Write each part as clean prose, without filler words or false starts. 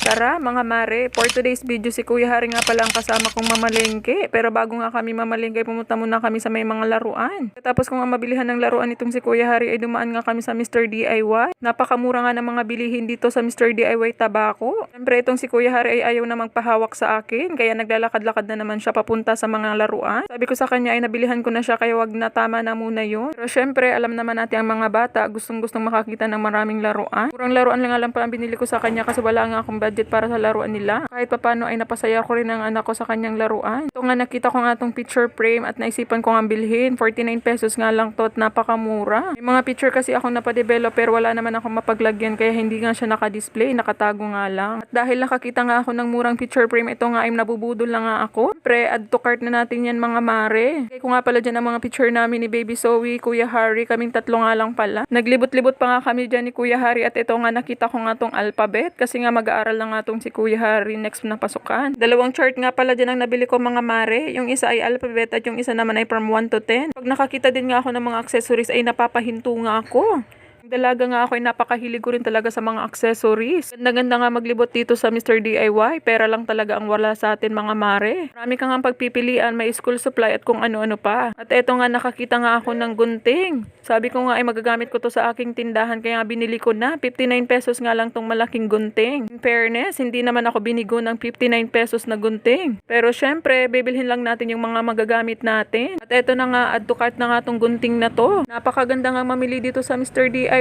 Tara mga mare, for today's video si Kuya Hari nga pala ang kasama kong mamalengke. Pero bago nga kami mamalengke, pumunta muna kami sa may mga laruan. Tapos kung ang mabilihan ng laruan itong si Kuya Hari ay dumaan nga kami sa Mr. DIY. Napakamura nga ng mga bilihin dito sa Mr. DIY Tabako. Siyempre itong si Kuya Hari ay ayaw na magpahawak sa akin, kaya naglalakad-lakad na naman siya papunta sa mga laruan. Sabi ko sa kanya ay nabilihan ko na siya, kaya wag na, tama na muna yun. Pero siyempre alam naman natin ang mga bata, gustong-gustong makakita ng maraming laruan. Purang laruan lang alam pa ang binili ko sa kanya kasi wala nga akong budget para sa laruan nila. Kahit papano ay napasaya ko rin ang anak ko sa kanyang laruan. Ito nga, nakita ko nga itong picture frame at naisipan ko nga bilhin. 49 pesos nga lang to at napakamura. May mga picture kasi akong napadevelop pero wala naman akong mapaglagyan, kaya hindi nga siya nakadisplay, nakatago nga lang. At dahil nakakita nga ako ng murang picture frame, ito nga ay nabubudol lang nga ako. Pre, add to cart na natin yan mga mare. Kaya ko nga pala dyan ang mga picture namin ni Baby Zoe, Kuya Hari, kaming tatlo nga lang pala. Naglibot-libot pa nga kami dyan ni Kuya Hari at ito nga nakita ko nga tong alphabet kasi nga mag-aaral na nga tong si Kuya Hari next na pasukan. Dalawang chart nga pala dyan ang nabili ko mga mare. Yung isa ay alphabet at yung isa naman ay from 1 to 10. Pag nakakita din nga ako ng mga accessories ay napapahinto nga ako. Dalaga nga ako ay napakahilig ko rin talaga sa mga accessories. Ganda-ganda nga maglibot dito sa Mr. DIY. Pera lang talaga ang wala sa atin mga mare. Marami ka nga pagpipilian, may school supply at kung ano-ano pa. At eto nga, nakakita nga ako ng gunting. Sabi ko nga ay magagamit ko to sa aking tindahan, kaya nga binili ko na. 59 pesos nga lang tong malaking gunting. In fairness, hindi naman ako binigo ng 59 pesos na gunting. Pero syempre, bibilhin lang natin yung mga magagamit natin. At eto na nga, add to cart na nga tong gunting na to. Napakaganda nga mamili dito sa Mr. DIY.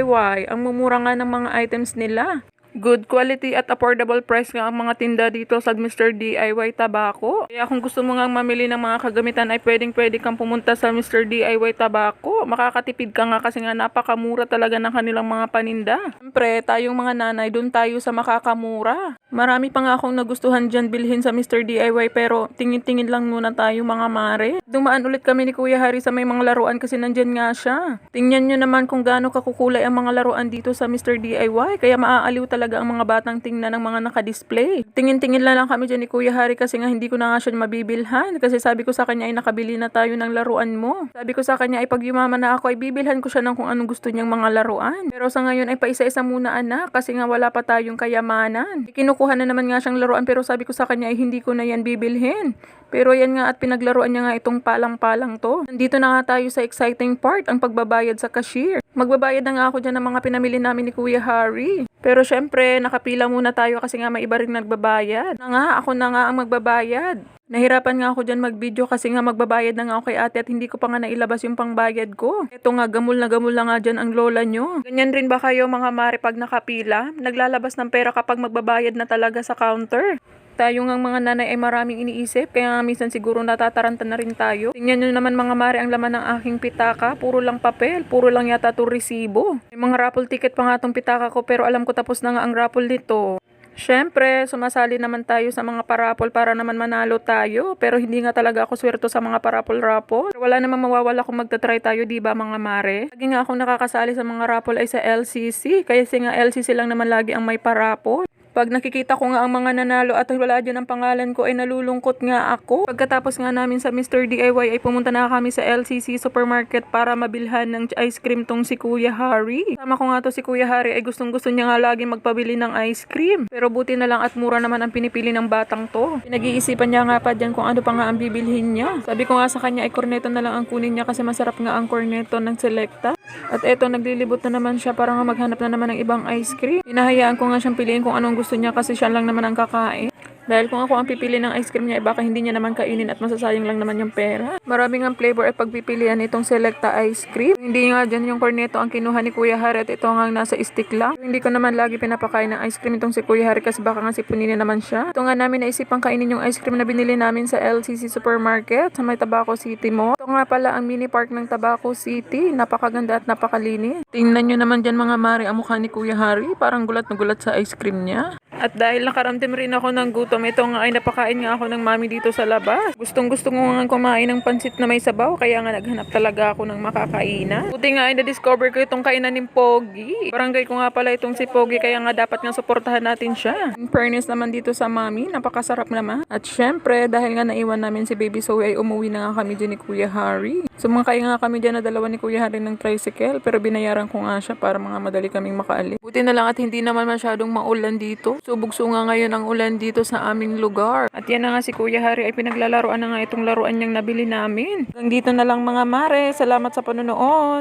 Ang mumura nga ng mga items nila. Good quality at affordable price nga ang mga tinda dito sa Mr. DIY Tabako. Kaya kung gusto mo nga mamili ng mga kagamitan ay pwede kang pumunta sa Mr. DIY Tabako. Makakatipid ka nga kasi nga napakamura talaga ng kanilang mga paninda. Siyempre, tayong mga nanay, dun tayo sa makakamura. Marami pa nga akong nagustuhan dyan bilhin sa Mr. DIY pero tingin-tingin lang muna tayo mga mare. Dumaan ulit kami ni Kuya Hari sa may mga laruan kasi nandyan nga siya. Tingnan nyo naman kung gaano kakukulay ang mga laruan dito sa Mr. DIY. Kaya maaaliw talaga ang mga batang tingnan ng mga nakadisplay. Tingin-tingin lang kami dyan ni Kuya Hari kasi nga hindi ko na nga siya mabibilhan. Kasi sabi ko sa kanya ay nakabili na tayo ng laruan mo. Sabi ko sa kanya ay pag yumaman na ako ay bibilhan ko siya ng kung anong gusto niyang mga laruan. Pero sa ngayon ay paisa-isa muna anak kasi nga wala pa tayong kayamanan. Kinukuha na naman nga siyang laruan pero sabi ko sa kanya ay hindi ko na yan bibilhin. Pero yan nga at pinaglaruan niya nga itong palang-palang to. Nandito na nga tayo sa exciting part, ang pagbabayad sa cashier. Magbabayad na nga ako dyan ng mga pinamili namin ni Kuya Hari. Pero syempre, nakapila muna tayo kasi nga may iba rin nagbabayad. Ako na nga ang magbabayad. Nahirapan nga ako dyan mag-video kasi nga magbabayad na nga ako kay ate at hindi ko pa nga nailabas yung pangbayad ko. Ito nga, gamul na nga dyan ang lola nyo. Ganyan rin ba kayo mga mare pag nakapila? Naglalabas ng pera kapag magbabayad na talaga sa counter? Tayo ngang mga nanay ay maraming iniisip, kaya minsan siguro natataranta na rin tayo. Tingnan nyo naman mga mare ang laman ng aking pitaka. Puro lang papel, puro lang yata to resibo. May mga raffle ticket pa nga tong pitaka ko pero alam ko tapos na nga ang raffle nito. Syempre, sumasali naman tayo sa mga parapol para naman manalo tayo. Pero hindi nga talaga ako swerto sa mga parapol-rapol. Wala namang mawawala kung magta-try tayo, diba mga mare? Lagi nga akong nakakasali sa mga rapol ay sa LCC. Kaya nga LCC lang naman lagi ang may parapol. Pag nakikita ko nga ang mga nanalo at wala dyan ang pangalan ko ay nalulungkot nga ako. Pagkatapos nga namin sa Mr. DIY ay pumunta na kami sa LCC Supermarket para mabilhan ng ice cream tong si Kuya Hari. Sama ko nga to si Kuya Hari ay gustong-gusto niya nga lagi magpabili ng ice cream. Pero buti na lang at mura naman ang pinipili ng batang to. Pinag-iisipan niya nga pa dyan kung ano pa nga ang bibilhin niya. Sabi ko nga sa kanya ay corneto na lang ang kunin niya kasi masarap nga ang corneto ng Selecta. At eto, naglilibot na naman siya para nga maghanap na naman ng ibang ice cream. Hinahayaan ko nga siyang piliin kung anong gusto niya kasi siya lang naman ang kakain. Dahil kung ako ang pipili ng ice cream niya, baka hindi niya naman kainin at masasayang lang naman yung pera. Maraming ang flavor at pagpipilian itong Selecta ice cream. Hindi nga dyan yung corneto ang kinuha ni Kuya Hari at ito nga nasa stick lang. Hindi ko naman lagi pinapakain ng ice cream itong si Kuya Hari kasi baka nga sipunin na naman siya. Ito nga namin naisipang kainin yung ice cream na binili namin sa LCC Supermarket sa may Tabako City Mall. Ito nga pala ang mini park ng Tabako City. Napakaganda at napakalinis. Tingnan nyo naman dyan mga mare ang mukha ni Kuya Hari. Parang gulat na gulat sa ice cream niya. At dahil nakaramdam rin ako ng gutom, ito nga ay napakain nga ako ng mami dito sa labas. Gustong-gusto ko nga kumain ng pansit na may sabaw, kaya nga naghanap talaga ako ng makakainan. Buti nga ay na-discover ko itong kainan ni Pogi. Barangay ko nga pala itong si Pogi, kaya nga dapat nga suportahan natin siya. In fairness naman dito sa mami, napakasarap naman. At syempre, dahil nga naiwan namin si Baby Zoe, ay umuwi na nga kami dyan ni Kuya Hari. Sumakay nga kami dyan na dalawa ni Kuya Hari ng tricycle, pero binayaran ko nga siya para mga madali kaming makaalis. Buti na lang at hindi naman masyadong maulan dito. Bugso-bugso nga ngayon ang ulan dito sa aming lugar. At yan na nga si Kuya Hari ay pinaglalaroan na nga itong laruan niyang nabili namin. Hanggang dito na lang mga mare. Salamat sa panonood.